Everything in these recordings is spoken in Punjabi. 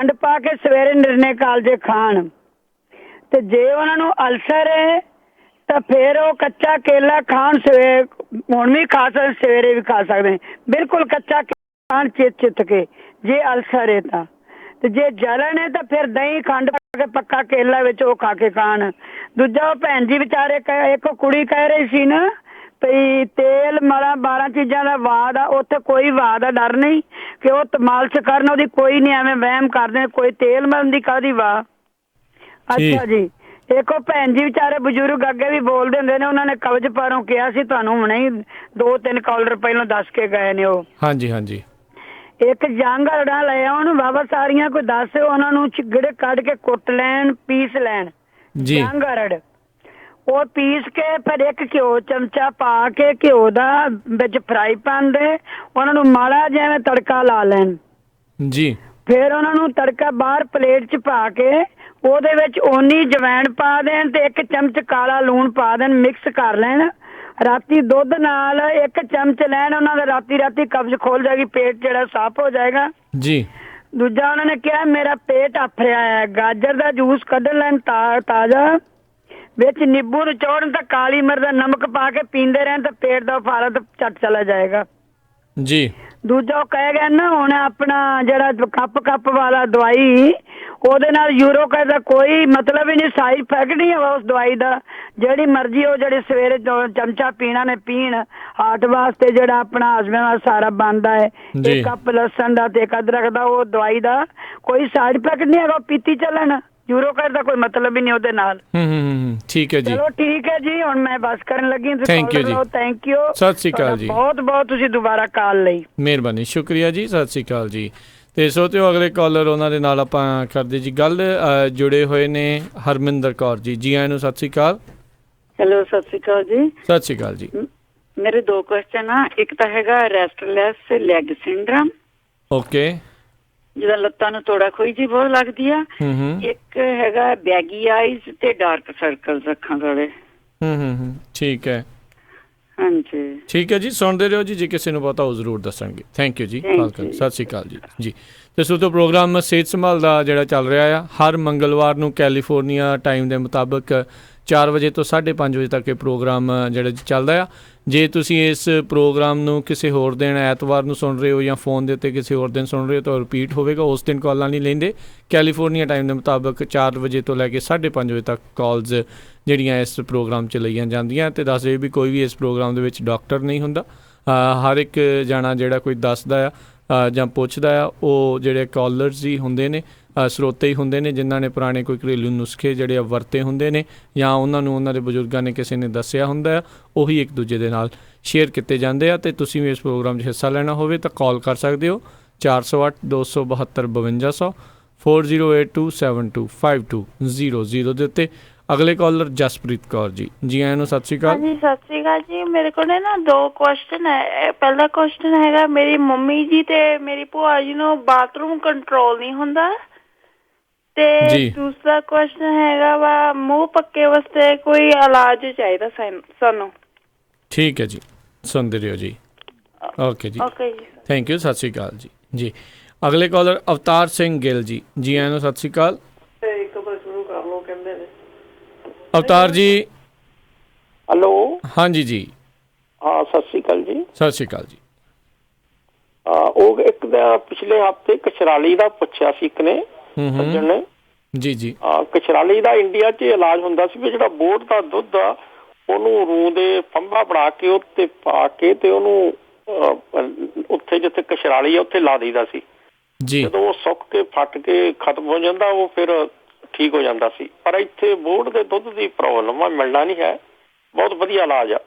ਖੰਡ ਪਾ ਕੇ ਸਵੇਰੇ ਨਿਰਣੇ ਕਾਲਜੇ ਖਾਣ। ਤੇ ਜੇ ਉਹਨਾਂ ਨੂੰ ਅਲਸਰ ਹੈ ਤਾਂ ਫਿਰ ਉਹ ਕੱਚਾ ਕੇਲਾ ਖਾਣ, ਸਵੇਰੇ ਹੁਣ ਵੀ ਖਾ ਸਕਦੇ, ਸਵੇਰੇ ਵੀ ਖਾ ਸਕਦੇ, ਬਿਲਕੁਲ ਕੱਚਾ ਖਾਣ ਚਿੱਤ ਕੇ ਜੇ ਅਲਸਰ ਹੈ ਤਾਂ। ਤੇ ਜੇ ਜਲਨ ਹੈ ਤਾਂ ਫਿਰ ਦਹੀਂ ਖੰਡ ਪਾ ਕੇ ਪੱਕਾ ਕੇਲਾ ਵਿੱਚ ਉਹ ਖਾ ਕੇ ਖਾਣ। ਦੂਜਾ ਉਹ ਭੈਣ ਜੀ ਵਿਚਾਰੇ ਇੱਕ ਕੁੜੀ ਕਹਿ ਰਹੀ ਸੀ ਨਾ ਵੀ ਤੇਲ ਮਲਾ 12 ਚੀਜ਼ਾਂ ਦਾ ਵਾਦ ਆ, ਉੱਥੇ ਕੋਈ ਵਾਦ ਦਾ ਡਰ ਨਹੀਂ ਕਿ ਉਹ ਮਾਲਸ਼ ਕਰਨ, ਉਹਦੀ ਕੋਈ ਨਹੀਂ, ਐਵੇਂ ਵਹਿਮ ਕਰਦੇ ਕੋਈ ਤੇਲ ਮਲਣ ਦੀ ਕਾਹਦੀ ਵਾਹ। ਅੱਛਾ ਜੀ, ਇੱਕ ਉਹ ਭੈਣ ਜੀ ਵਿਚਾਰੇ ਬਜ਼ੁਰਗ ਅੱਗੇ ਵੀ ਬੋਲਦੇ ਹੁੰਦੇ ਨੇ, ਉਹਨਾਂ ਨੇ ਕਬਜ਼ ਪਾਰੋਂ ਕਿਹਾ ਸੀ, ਤੁਹਾਨੂੰ ਹੁਣੇ ਹੀ 2-3 ਕਾਲਰ ਪਹਿਲਾਂ ਦੱਸ ਕੇ ਗਏ ਨੇ ਉਹ। ਹਾਂਜੀ ਹਾਂਜੀ। ਇੱਕ ਜੰਗ ਹਰੜਾ ਲੈ ਆਉਣ ਬਾਬਾ ਸਾਰੀਆਂ ਕੋਈ ਦੱਸ, ਉਹਨਾਂ ਨੂੰ ਚਿਗੜੇ ਕੱਢ ਕੇ ਕੁੱਟ ਲੈਣ, ਪੀਸ ਲੈਣ ਜੰਗ ਹਰੜ। ਉਹ ਪੀਸ ਕੇ ਫਿਰ ਇੱਕ ਘਿਓ ਚਮਚਾ ਪਾ ਕੇ ਘਿਓ ਦਾ ਵਿੱਚ ਫਰਾਈ ਪੈਨ ਦੇ ਉਹਨਾਂ ਨੂੰ ਮਾੜਾ ਜਿਹਾ ਤੜਕਾ ਲਾ ਲੈਣ ਜੀ। ਫਿਰ ਉਹਨਾਂ ਨੂੰ ਤੜਕਾ ਬਾਹਰ ਪਲੇਟ 'ਚ ਪਾ ਕੇ ਉਹਦੇ ਵਿੱਚ ਓਨੀ ਜਵੈਣ ਪਾ ਦੇਣ ਤੇ 1 ਚਮਚ ਕਾਲਾ ਲੂਣ ਪਾ ਦੇਣ, ਮਿਕਸ ਕਰ ਲੈਣ। ਰਾਤੀ ਦੁੱਧ ਨਾਲ 1 ਚਮਚ ਲੈਣ, ਉਹਨਾਂ ਦਾ ਰਾਤੀ ਕਬਜ਼ ਖੋਲ ਜਾਏਗੀ, ਪੇਟ ਜਿਹੜਾ ਸਾਫ਼ ਹੋ ਜਾਏਗਾ ਜੀ। ਦੂਜਾ ਉਹਨਾਂ ਨੇ ਕਿਹਾ ਮੇਰਾ ਪੇਟ ਆਫਰਿਆ ਹੈ, ਗਾਜਰ ਦਾ ਜੂਸ ਕੱਢ ਲੈਣ ਤਾਜ਼ਾ, ਵਿੱਚ ਨਿੰਬੂ ਨਿਚੋੜਨ ਤਾਂ ਕਾਲੀ ਮਿਰਚ ਦਾ ਨਮਕ ਪਾ ਕੇ ਪੀਂਦੇ ਰਹਿਣ ਤਾਂ ਪੇਟ ਦਾ ਫਾਰਤ ਝੱਟ ਚਲਾ ਜਾਏਗਾ ਜੀ। ਦੂਜਾ ਉਹ ਕਹਿ ਗਏ ਨਾ ਹੁਣ ਆਪਣਾ ਜਿਹੜਾ ਕੱਪ ਵਾਲਾ ਦਵਾਈ, ਉਹਦੇ ਨਾਲ ਯੂਰੋਕ ਦਾ ਕੋਈ ਮਤਲਬ ਹੀ ਨਹੀਂ, ਸਾਈਡ ਇਫੈਕਟ ਨਹੀਂ ਹੈ ਉਸ ਦਵਾਈ ਦਾ। ਜਿਹੜੀ ਮਰਜ਼ੀ ਉਹ ਜਿਹੜੇ ਸਵੇਰੇ ਚਮਚਾ ਪੀਣਾ ਨੇ ਪੀਣ, ਹਾਰਟ ਵਾਸਤੇ ਜਿਹੜਾ ਆਪਣਾ ਹਜ਼ਮੇ ਵਾਸਤੇ ਸਾਰਾ ਬਣਦਾ ਹੈ, 1 ਕੱਪ ਲਸਣ ਦਾ ਤੇ 1 ਅਦਰਕ ਦਾ, ਉਹ ਦਵਾਈ ਦਾ ਕੋਈ ਸਾਈਡ ਇਫੈਕਟ ਨਹੀਂ ਹੈਗਾ, ਪੀਤੀ ਚੱਲਣ। ਯੂਰੋਕ ਦਾ ਕੋਈ ਮਤਲਬ ਹੀ ਨਹੀਂ ਉਹਦੇ ਨਾਲ। ਠੀਕ ਹੈ ਜੀ, ਚਲੋ ਠੀਕ ਹੈ ਜੀ, ਹੁਣ ਮੈਂ ਬਸ ਕਰਨ ਲੱਗੀ। ਥੈਂਕ ਯੂ ਜੀ, ਥੈਂਕ ਯੂ, ਸਤਿ ਸ਼੍ਰੀ ਅਕਾਲ ਜੀ, ਬਹੁਤ ਬਹੁਤ ਤੁਸੀਂ ਦੁਬਾਰਾ ਕਾਲ ਲਈ ਮਿਹਰਬਾਨੀ, ਸ਼ੁਕਰੀਆ ਜੀ, ਸਤਿ ਸ਼੍ਰੀ ਅਕਾਲ ਜੀ। ਤੇ ਸੋਚਿਓ ਅਗਲੇ ਕਾਲਰ ਉਹਨਾਂ ਦੇ ਨਾਲ ਆਪਾਂ ਕਰਦੇ ਜੀ ਗੱਲ। ਜੁੜੇ ਹੋਏ ਨੇ ਹਰਮਿੰਦਰ ਕੌਰ ਜੀ, ਜੀ ਆਇਆਂ ਨੂੰ, ਸਤਿ ਸ਼੍ਰੀ ਅਕਾਲ। ਹੈਲੋ, ਸਤਿ ਸ਼੍ਰੀ ਅਕਾਲ ਜੀ। ਸਤਿ ਸ਼੍ਰੀ ਅਕਾਲ ਜੀ। ਮੇਰੇ 2 ਕੁਐਸਚਨ ਆ। ਇੱਕ ਤਾਂ ਹੈਗਾ ਰੈਸਟਲੈਸ ਲੈਗ ਸਿੰਡਰਮ, ਓਕੇ, ਜਿਹਦਾ ਲੱਤਾਂ ਨੂੰ ਤੋੜਾ ਖੋਈ ਜੀ ਬਹੁਤ ਲੱਗਦੀ ਆ। ਇੱਕ ਹੈਗਾ ਬੈਗੀ ਆਈਜ਼ ਤੇ ਡਾਰਕ ਸਰਕਲਸ ਅੱਖਾਂ ਥੋੜੇ। ਠੀਕ ਹੈ, ਹਾਂਜੀ, ਠੀਕ ਹੈ ਜੀ, ਸੁਣਦੇ ਰਹੋ ਜੀ, ਜੇ ਕਿਸੇ ਨੂੰ ਪਤਾ ਉਹ ਜ਼ਰੂਰ ਦੱਸਣਗੇ। ਥੈਂਕ ਯੂ ਜੀ, ਵੈਲਕਮ, ਸਤਿ ਸ਼੍ਰੀ ਅਕਾਲ ਜੀ। ਜੀ ਤੇ ਸੋ ਤੋਂ ਪ੍ਰੋਗਰਾਮ ਸਿਹਤ ਸੰਭਾਲ ਦਾ ਜਿਹੜਾ ਚੱਲ ਰਿਹਾ ਆ, ਹਰ ਮੰਗਲਵਾਰ ਨੂੰ ਕੈਲੀਫੋਰਨੀਆ ਟਾਈਮ ਦੇ ਮੁਤਾਬਕ 4 ਵਜੇ ਤੋਂ 5:30 ਵਜੇ ਤੱਕ ਇਹ ਪ੍ਰੋਗਰਾਮ ਜਿਹੜਾ ਚੱਲਦਾ ਆ। ਜੇ ਤੁਸੀਂ ਇਸ ਪ੍ਰੋਗਰਾਮ ਨੂੰ ਕਿਸੇ ਹੋਰ ਦਿਨ ਐਤਵਾਰ ਨੂੰ ਸੁਣ ਰਹੇ ਹੋ ਜਾਂ ਫੋਨ ਦੇ ਉੱਤੇ ਕਿਸੇ ਹੋਰ ਦਿਨ ਸੁਣ ਰਹੇ ਹੋ ਤਾਂ ਰਿਪੀਟ ਹੋਵੇਗਾ, ਉਸ ਦਿਨ ਕਾਲਾਂ ਨਹੀਂ ਲੈਂਦੇ। ਕੈਲੀਫੋਰਨੀਆ ਟਾਈਮ ਦੇ ਮੁਤਾਬਕ 4 ਵਜੇ ਤੋਂ ਲੈ ਕੇ 5:30 ਵਜੇ ਤੱਕ ਕਾਲਸ ਜਿਹੜੀਆਂ ਇਸ ਪ੍ਰੋਗਰਾਮ 'ਚ ਲਈਆਂ ਜਾਂਦੀਆਂ। ਅਤੇ ਦੱਸ ਰਹੇ ਵੀ ਕੋਈ ਵੀ ਇਸ ਪ੍ਰੋਗਰਾਮ ਦੇ ਵਿੱਚ ਡਾਕਟਰ ਨਹੀਂ ਹੁੰਦਾ। ਹਰ ਇੱਕ ਜਾਣਾ ਜਿਹੜਾ ਕੋਈ ਦੱਸਦਾ ਆ ਜਾਂ ਪੁੱਛਦਾ ਆ, ਉਹ ਜਿਹੜੇ ਕਾਲਰਸ ਹੀ ਹੁੰਦੇ ਨੇ, ਸਰੋਤੇ ਹੀ ਹੁੰਦੇ ਨੇ, ਜਿਨ੍ਹਾਂ ਨੇ ਪੁਰਾਣੇ ਕੋਈ ਘਰੇਲੂ ਨੁਸਖੇ ਜਿਹੜੇ ਆ ਵਰਤੇ ਹੁੰਦੇ ਨੇ ਜਾਂ ਉਹਨਾਂ ਨੂੰ ਉਹਨਾਂ ਦੇ ਬਜ਼ੁਰਗਾਂ ਨੇ ਕਿਸੇ ਨੇ ਦੱਸਿਆ ਹੁੰਦਾ ਆ, ਉਹੀ ਇੱਕ ਦੂਜੇ ਦੇ ਨਾਲ ਸ਼ੇਅਰ ਕੀਤੇ ਜਾਂਦੇ ਆ। ਅਤੇ ਤੁਸੀਂ ਵੀ ਇਸ ਪ੍ਰੋਗਰਾਮ 'ਚ ਹਿੱਸਾ ਲੈਣਾ ਹੋਵੇ ਤਾਂ ਕਾਲ ਕਰ ਸਕਦੇ ਹੋ 408-272-5200 4082725200 ਦੇ ਉੱਤੇ। ਅਗਲੇ ਕਾਲਰ ਜਸਪ੍ਰੀਤ ਕੌਰ ਜੀ, ਜੀ ਆਇਆਂ ਨੂੰ, ਸਤਿ ਸ਼੍ਰੀ ਅਕਾਲ। ਹਾਂਜੀ, ਸਤਿ ਸ਼੍ਰੀ ਅਕਾਲ ਜੀ। ਮੇਰੇ ਕੋਲ ਨਾ 2 ਕੁਐਸਚਨ ਹੈ। ਪਹਿਲਾ ਕੁਐਸਚਨ ਹੈਗਾ, ਮੇਰੀ ਮੰਮੀ ਜੀ ਤੇ ਮੇਰੀ ਭੂਆ ਜੀ ਨੂੰ ਬਾਥਰੂਮ ਕੰਟਰੋਲ ਨਹੀਂ ਹੁੰਦਾ, ਤੇ ਦੂਸਰਾ ਕੁਐਸਚਨ ਹੈਗਾ ਵਾ ਮੂੰਹ ਪੱਕੇ ਵਾਸਤੇ ਕੋਈ ਇਲਾਜ ਚਾਹੀਦਾ ਸਾਨੂੰ। ਠੀਕ ਹੈ ਜੀ, ਸੁਣਦੇ ਰਹੋ ਜੀ। ਓਕੇ ਜੀ, ਥੈਂਕ ਯੂ, ਸਤਿ ਸ਼੍ਰੀ ਅਕਾਲ ਜੀ। ਜੀ ਅਗਲੇ ਕਾਲਰ ਅਵਤਾਰ ਸਿੰਘ ਗਿੱਲ ਜੀ, ਜੀ ਆਇਆਂ ਨੂੰ, ਸਤਿ ਸ਼੍ਰੀ ਅਕਾਲ। ਅਵਤਾਰ ਜੀ, ਹੈਲੋ, ਹਾਂਜੀ ਜੀ, ਹਾਂ, ਸਤਿ ਸ਼੍ਰੀ ਅਕਾਲ ਜੀ। ਸਤਿ ਸ਼੍ਰੀ ਅਕਾਲ ਜੀ। ਉਹ ਇੱਕ ਦਾ ਪਿਛਲੇ ਹਫ਼ਤੇ ਕਚਰਾਲੀ ਦਾ ਪੁੱਛਿਆ ਸੀ ਇੱਕ ਨੇ, ਸੱਜਣ ਨੇ ਜੀ ਜੀ। ਕਚਰਾਲੀ ਦਾ ਇੰਡੀਆ 'ਚ ਇਲਾਜ ਹੁੰਦਾ ਸੀ ਵੀ ਜਿਹੜਾ ਬੋਟ ਦਾ ਦੁੱਧ ਆ ਉਹਨੂੰ ਰੂੰ ਦੇ ਫੰਬਾ ਬਣਾ ਕੇ ਉੱਤੇ ਪਾ ਕੇ ਤੇ ਉਹਨੂੰ ਉੱਥੇ ਜਿੱਥੇ ਕਚਰਾਲੀ ਆ ਉੱਥੇ ਲਾ ਦਈਦਾ ਸੀ। ਜਦੋਂ ਉਹ ਸੁੱਕ ਕੇ ਫੱਟ ਕੇ ਖਤਮ ਹੋ ਜਾਂਦਾ ਉਹ ਫਿਰ ਠੀਕ ਹੋ ਜਾਂਦਾ ਸੀ। ਪਰ ਇੱਥੇ ਬੋਟ ਦੇ ਦੁੱਧ ਦੀ ਪ੍ਰੋਬਲਮ ਆ, ਮਿਲਣਾ ਨਹੀਂ ਹੈ। ਬਹੁਤ ਵਧੀਆ ਇਲਾਜ ਆ।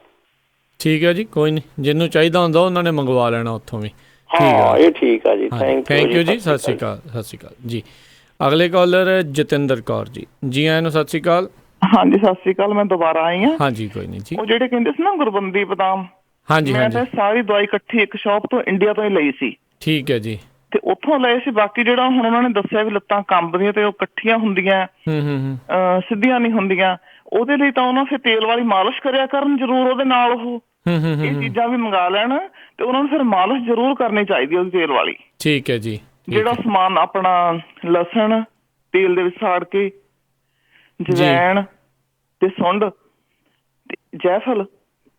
ਠੀਕ ਹੈ ਜੀ, ਕੋਈ ਨਹੀਂ, ਜਿਹਨੂੰ ਚਾਹੀਦਾ ਹੁੰਦਾ ਉਹਨਾਂ ਨੇ ਮੰਗਵਾ ਲੈਣਾ ਉੱਥੋਂ ਵੀ। ਹਾਂ, ਇਹ ਠੀਕ ਆ ਜੀ, ਥੈਂਕ ਯੂ ਜੀ, ਸਤਿ ਸ਼੍ਰੀ ਅਕਾਲ, ਸਤਿ ਸ਼੍ਰੀ ਅਕਾਲ ਜੀ। ਅਗਲੇ ਕਾਲਰ ਜਤਿੰਦਰ ਕੌਰ ਜੀ, ਜੀ ਆਇਆਂ ਨੂੰ, ਸਤਿ ਸ਼੍ਰੀ ਅਕਾਲ। ਹਾਂਜੀ, ਸਤਿ ਸ਼੍ਰੀ ਅਕਾਲ, ਮੈਂ ਦੁਬਾਰਾ ਆਈ ਹਾਂ। ਹਾਂਜੀ, ਕੋਈ ਨਹੀਂ ਜੀ। ਉਹ ਜਿਹੜੇ ਕਹਿੰਦੇ ਸੀ ਨਾ ਗੁਰਬੰਦੀ ਬਦਾਮ, ਹਾਂਜੀ, ਮੈਂ ਤਾਂ ਸਾਰੀ ਦਵਾਈ ਇਕੱਠੀ ਇੱਕ ਸ਼ਾਪ ਤੋਂ ਇੰਡੀਆ ਤੋਂ ਹੀ ਲਈ ਸੀ। ਠੀਕ ਹੈ ਜੀ। ਤੇ ਉੱਥੋਂ ਲਏ ਸੀ। ਬਾਕੀ ਜਿਹੜਾ ਹੁਣ ਉਹਨਾਂ ਨੇ ਦੱਸਿਆ ਵੀ ਲੱਤਾਂ ਕੰਬਦੀਆਂ ਤੇ ਉਹ ਇਕੱਠੀਆਂ ਹੁੰਦੀਆਂ, ਸਿੱਧੀਆਂ ਨਹੀਂ ਹੁੰਦੀਆਂ, ਉਹਦੇ ਲਈ ਤਾਂ ਉਹਨਾਂ ਫਿਰ ਤੇਲ ਵਾਲੀ ਮਾਲਿਸ਼ ਕਰਿਆ ਕਰਨ ਜ਼ਰੂਰ ਉਹਦੇ ਨਾਲ। ਉਹ ਇਹ ਚੀਜ਼ਾਂ ਵੀ ਮੰਗਾ ਲੈਣ ਤੇ ਉਹਨਾਂ ਨੂੰ ਫਿਰ ਮਾਲਿਸ਼ ਜ਼ਰੂਰ ਕਰਨੀ ਚਾਹੀਦੀ ਉਹਦੀ ਤੇਲ ਵਾਲੀ। ਠੀਕ ਹੈ ਜੀ। ਜਿਹੜਾ ਸਮਾਨ ਆਪਣਾ ਲਸਣ ਤੇਲ ਦੇ ਵਿੱਚ ਸਾੜ ਕੇ, ਜਵੈਣ ਤੇ ਸੁੰਡ ਤੇ ਜੈਫਲ,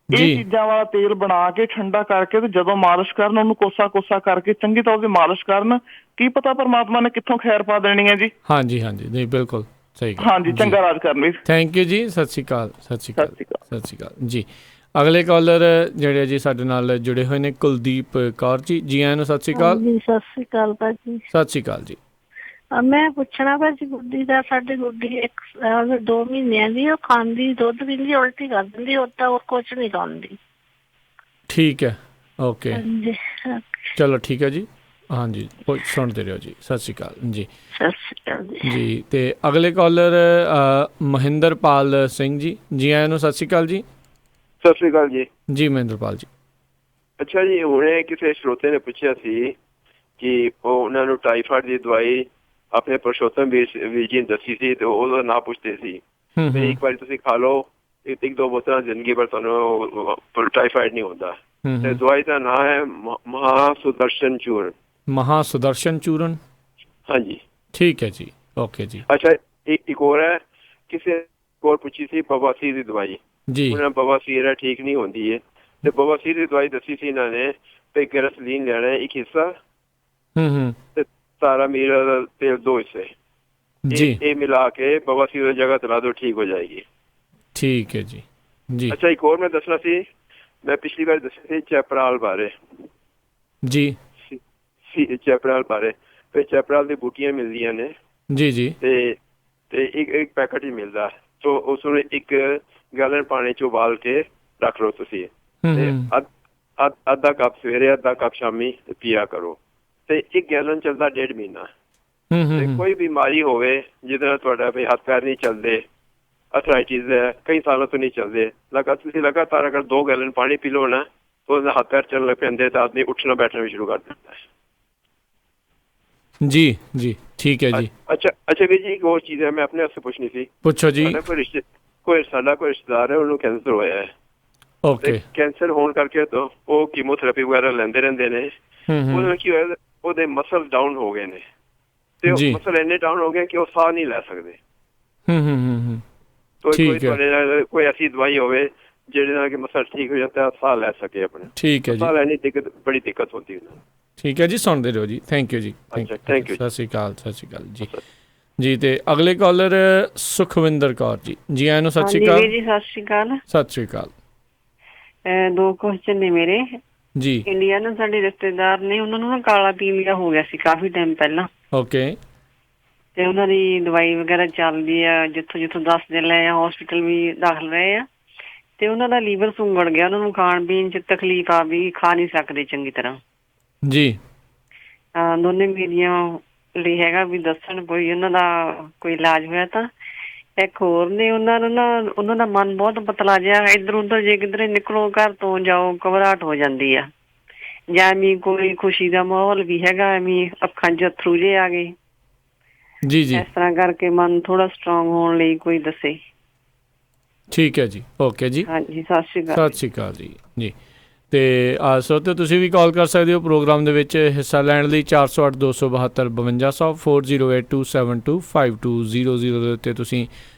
ਇਹ ਚੀਜ਼ਾਂ ਵਾਲਾ ਤੇਲ ਬਣਾ ਕੇ ਠੰਡਾ ਕਰਕੇ ਤੇ ਜਦੋਂ ਮਾਲਿਸ਼ ਕਰਨ ਉਹਨੂੰ ਕੋਸਾ ਕਰਕੇ ਚੰਗੀ ਤਰ੍ਹਾਂ ਉਹਦੀ ਮਾਲਿਸ਼ ਕਰਨ, ਕੀ ਪਤਾ ਪਰਮਾਤਮਾ ਨੇ ਕਿੱਥੋਂ ਖੈਰ ਪਾ ਦੇਣੀ ਹੈ ਜੀ। ਹਾਂਜੀ ਨਹੀਂ ਬਿਲਕੁਲ ਸਹੀ। ਹਾਂਜੀ, ਚੰਗਾ ਰਾਜ ਕਰਨ ਲਈ ਥੈਂਕ ਯੂ ਜੀ। ਸਤਿ ਸ਼੍ਰੀ ਅਕਾਲ ਜੀ। ਅਗਲੇ ਕਾਲਰ ਜਿਹੜੇ ਜੀ ਸਾਡੇ ਨਾਲ ਜੁੜੇ ਹੋਏ ਨੇ ਕੁਲਦੀਪ ਕੌਰ ਜੀ ਆਇਆਂ ਨੂੰ। ਸਤਿ ਸ਼੍ਰੀ ਅਕਾਲ ਜੀ। ਸਤਿ ਸ਼੍ਰੀ ਅਕਾਲ ਭਾਜੀ। ਸਤਿ ਸ਼੍ਰੀ ਅਕਾਲ ਜੀ। ਮੈਂ ਪੁੱਛਣਾ ਭਾਜੀ, ਗੁੱਡੀ ਦਾ, ਸਾਡੇ ਗੁੱਡੀ 2 ਮਹੀਨਿਆਂ ਦੀ, ਉਹ ਖਾਂਦੀ, ਦੁੱਧ ਪੀਂਦੀ, ਉਲਟੀ ਕਰ ਦਿੰਦੀ, ਉਹ ਤਾਂ ਕੁਛ ਨਹੀਂ ਖਾਂਦੀ। ਠੀਕ ਹੈ, ਓਕੇ, ਚਲੋ ਠੀਕ ਹੈ ਜੀ। ਹਾਂਜੀ, ਸੁਣਦੇ ਰਹੋ ਜੀ। ਸਤਿ ਸ਼੍ਰੀ ਅਕਾਲ ਜੀ। ਸਤਿ ਸ਼੍ਰੀ ਅਕਾਲ ਜੀ। ਤੇ ਅਗਲੇ ਕਾਲਰ ਮਹਿੰਦਰਪਾਲ ਸਿੰਘ ਜੀ ਆਇਆਂ ਨੂੰ। ਸਤਿ ਸ਼੍ਰੀ ਅਕਾਲ ਜੀ। ਸਤਿ ਸ਼੍ਰੀ ਅਕਾਲ ਜੀ ਮਹਿੰਦਰਪਾਲ ਜੀ। ਅੱਛਾ ਜੀ, ਹੁਣੇ ਕਿਸੇ ਸਰੋਤੇ ਨੇ ਪੁੱਛਿਆ ਸੀ ਕਿ ਉਹਨਾਂ ਨੂੰ ਟਾਈਫਾਇਡ ਦੀ ਦਵਾਈ ਆਪਣੇ ਪੁਰਸ਼ੋਤਮ ਵੀਰ ਜੀ ਨੇ ਦੱਸੀ ਸੀ ਤੇ ਉਹਦਾ ਨਾਂ ਪੁੱਛਦੇ ਸੀ ਤੇ ਇੱਕ ਵਾਰੀ ਤੁਸੀਂ ਖਾ ਲਓ, 1-2 ਬੋਤਲਾਂ ਜ਼ਿੰਦਗੀ ਭਰ ਤੁਹਾਨੂੰ ਟਾਈਫਾਇਡ ਨਹੀਂ ਹੁੰਦਾ। ਤੇ ਦਵਾਈ ਦਾ ਨਾਂ ਹੈ ਮਹਾਸੁਦਰਸ਼ਨ ਚੂਰਨ। ਹਾਂਜੀ, ਠੀਕ ਹੈ ਜੀ, ਓਕੇ ਜੀ। ਅੱਛਾ, ਇੱਕ ਹੋਰ ਹੈ, ਕਿਸੇ ਕੋਲ ਪੁੱਛੀ ਸੀ ਬਵਾਸੀਰ ਦੀ ਦਵਾਈ ਜੀ। ਉਹਨਾਂ ਬਵਾਸੀਰ ਠੀਕ ਨਹੀਂ ਹੁੰਦੀ ਹੈ ਤੇ ਬਵਾਸੀਰ ਦੀ ਦਵਾਈ ਦੱਸੀ ਸੀ ਇਹਨਾਂ ਨੇ ਤੇ ਗੈਰਸਲੀਨ ਲੈਣਾ 1 ਹਿੱਸਾ ਤੇ ਸਾਰਾ ਮੀਰਾ ਦਾ ਤੇਲ 2 ਹਿੱਸੇ ਜੀ, ਇਹ ਮਿਲਾ ਕੇ ਬਵਾਸੀਰ ਦੀ ਜਗ੍ਹਾ ਤੇ ਲਾ ਦਿਓ, ਠੀਕ ਹੋ ਜਾਏਗੀ। ਠੀਕ ਹੈ ਜੀ। ਅੱਛਾ, ਇੱਕ ਹੋਰ ਮੈਂ ਦੱਸਣਾ ਸੀ, ਮੈਂ ਪਿਛਲੀ ਵਾਰ ਦੱਸਿਆ ਸੀ ਚੈਪਰਾਲ ਬਾਰੇ ਜੀ। ਚੈਪਰਾਲ ਬਾਰੇ ਫਿਰ ਚੈਪਰਾਲ ਦੀ ਬੂਟੀਆਂ ਮਿਲਦੀਆਂ ਨੇ ਜੀ ਤੇ ਇੱਕ ਪੈਕਟ ਹੀ ਮਿਲਦਾ, ਸੋ ਉਸ ਨੂੰ 1 ਗੈਲਨ ਪਾਣੀ ਚ ਉਬਾਲ ਕੇ ਰੱਖ ਲਓ ਤੁਸੀਂ ਤੇ ਅੱਧਾ ਕੱਪ ਸਵੇਰੇ, ਅੱਧਾ ਕੱਪ ਸ਼ਾਮੀ ਪੀਆ ਕਰੋ ਤੇ 1 ਗੈਲਨ ਚੱਲਦਾ 1.5 ਮਹੀਨਾ। ਤੇ ਕੋਈ ਬਿਮਾਰੀ ਹੋਵੇ ਜਿਹਦੇ ਨਾਲ ਤੁਹਾਡਾ ਵੀ ਹੱਥ ਪੈਰ ਨਹੀਂ ਚੱਲਦੇ, ਅਥਰਾਈਟਿਸ ਹੈ, ਕਈ ਸਾਲਾਂ ਤੋਂ ਨਹੀਂ ਚੱਲਦੇ, ਤੁਸੀਂ ਲਗਾਤਾਰ ਅਗਰ 2 ਗੈਲਨ ਪਾਣੀ ਪੀ ਲਓ ਨਾ ਤਾਂ ਉਹਦੇ ਹੱਥ ਪੈਰ ਚੱਲਣ ਲੱਗ ਪੈਂਦੇ ਤਾਂ ਆਦਮੀ ਉੱਠਣਾ ਬੈਠਣਾ ਵੀ ਸ਼ੁਰੂ ਕਰ ਦਿੰਦਾ ਹੈ ਜੀ। ਠੀਕ ਹੈ ਜੀ। ਅੱਛਾ ਵੀਰ ਜੀ, ਇੱਕ ਹੋਰ ਚੀਜ਼ ਹੈ, ਮੈਂ ਆਪਣੇ ਵਾਸਤੇ ਪੁੱਛਣੀ ਸੀ। ਪੁੱਛੋ ਜੀ। ਸਾਡਾ ਕੋਈ ਰਿਸ਼ਤੇਦਾਰ ਹੈ, ਉਹਨੂੰ ਕੈਂਸਰ ਹੋਇਆ ਹੈ। ਓਕੇ। ਕੈਂਸਰ ਹੋਣ ਕਰਕੇ ਤਾਂ ਉਹ ਕੀਮੋਥੈਰੇਪੀ ਵਗੈਰਾ ਲੈਂਦੇ ਰਹਿੰਦੇ ਨੇ। ਉਹਦੇ ਨਾਲ ਕੀ ਹੋਇਆ, ਉਹਦੇ ਮਸਲ ਡਾਊਨ ਹੋ ਗਏ ਨੇ ਤੇ ਉਹ ਮਸਲ ਇੰਨੇ ਡਾਊਨ ਹੋ ਗਏ ਕਿ ਉਹ ਸਾਹ ਨਹੀਂ ਲੈ ਸਕਦੇ। ਕੋਈ ਐਸੀ ਦਵਾਈ ਹੋਵੇ ਜਿਹਦੇ ਨਾਲ ਕਿ ਮਸਲ ਠੀਕ ਹੋ ਜਾਂਦਾ, ਸਾਹ ਲੈ ਸਕੇ ਆਪਣੇ। ਠੀਕ ਹੈ ਜੀ। ਸਾਹ ਲੈਣੀ ਬੜੀ ਦਿੱਕਤ ਹੁੰਦੀ ਹੈ। ਠੀਕ ਹੈ ਜੀ, ਸੁਣਦੇ ਰਹੋ ਜੀ। ਥੈਂਕ ਯੂ ਜੀ। Thank you. ਸਤਿ ਸ਼੍ਰੀ ਅਕਾਲ ਜੀ। ਤੇ ਅਗਲੇ ਕਾਲਰ ਸੁਖਵਿੰਦਰ ਕੌਰ ਜੀ ਆਇਆਂ ਨੂੰ। ਸਤਿ ਸ਼੍ਰੀ ਅਕਾਲ ਜੀ। ਸਤਿ ਸ਼੍ਰੀ ਅਕਾਲ। 2 ਕੁਐਸਚਨ ਨੇ ਮੇਰੇ ਜੀ। ਇੰਡੀਆ ਨੂੰ ਸਾਡੇ ਰਿਸ਼ਤੇਦਾਰ ਨੇ, ਉਹਨਾਂ ਨੂੰ ਨਾ ਕਾਲਾ ਪੀਲੀਆ ਹੋ ਗਿਆ ਸੀ ਕਾਫੀ ਟਾਈਮ ਪਹਿਲਾਂ। ਓਕੇ। ਤੇ ਉਹਨਾਂ ਦੀ ਦਵਾਈ ਵਗੈਰਾ ਚੱਲਦੀ ਆ, ਜਿੱਥੋਂ ਦੱਸਦੇ ਲਏ ਆ, ਹਸਪੀਟਲ ਵੀ ਦਾਖਲ ਰਹੇ ਆ ਤੇ ਉਹਨਾਂ ਦਾ ਲੀਵਰ ਸੁੰਗੜ ਗਿਆ, ਉਹਨਾਂ ਨੂੰ ਖਾਣ ਪੀਣ ਚ ਤਕਲੀਫ ਆ ਵੀ ਖਾ ਨਹੀਂ ਸਕਦੇ ਚੰਗੀ ਤਰ੍ਹਾਂ ਜੀ। ਦੋਨੇ ਮੇਰੀਆਂ ਲਈ ਹੈਗਾ ਵੀ ਦੱਸਣ ਕੋਈ ਉਹਨਾਂ ਦਾ ਕੋਈ ਇਲਾਜ ਹੋਇਆ ਤਾਂ। ਇੱਕ ਹੋਰ ਨੇ, ਉਹਨਾਂ ਨੂੰ ਨਾ, ਉਹਨਾਂ ਦਾ ਮਨ ਬਹੁਤ ਪਤਲਾ ਜਿਹਾ, ਇੱਧਰ ਉੱਧਰ ਜੇ ਕਿਧਰੇ ਨਿਕਲੋ, ਘਰ ਤੋਂ ਜਾਓ, ਘਬਰਾਹਟ ਹੋ ਜਾਂਦੀ ਆ, ਜਾਂ ਐਵੇਂ ਕੋਈ ਖੁਸ਼ੀ ਦਾ ਮਾਹੌਲ ਵੀ ਹੈਗਾ, ਐਵੇਂ ਅੱਖਾਂ ਚ ਅਥਰੂ ਜੇ ਆ ਗਏ ਜੀ। ਇਸ ਤਰ੍ਹਾਂ ਕਰਕੇ ਮਨ ਥੋੜਾ ਸਟਰੋਂਗ ਹੋਣ ਲਈ ਕੋਈ ਦੱਸੇ। ਠੀਕ ਹੈ ਜੀ, ਓਕੇ ਜੀ। ਹਾਂਜੀ, ਸਤਿ ਸ਼੍ਰੀ ਅਕਾਲ ਜੀ। ਤੇ ਸਰੋਤਿਓ, ਤੁਸੀਂ ਵੀ ਕਾਲ ਕਰ ਸਕਦੇ ਹੋ ਪ੍ਰੋਗਰਾਮ ਦੇ ਵਿੱਚ ਹਿੱਸਾ ਲੈਣ ਲਈ 408 272 5200 4082725200 ਦੇ ਉੱਤੇ ਤੁਸੀਂ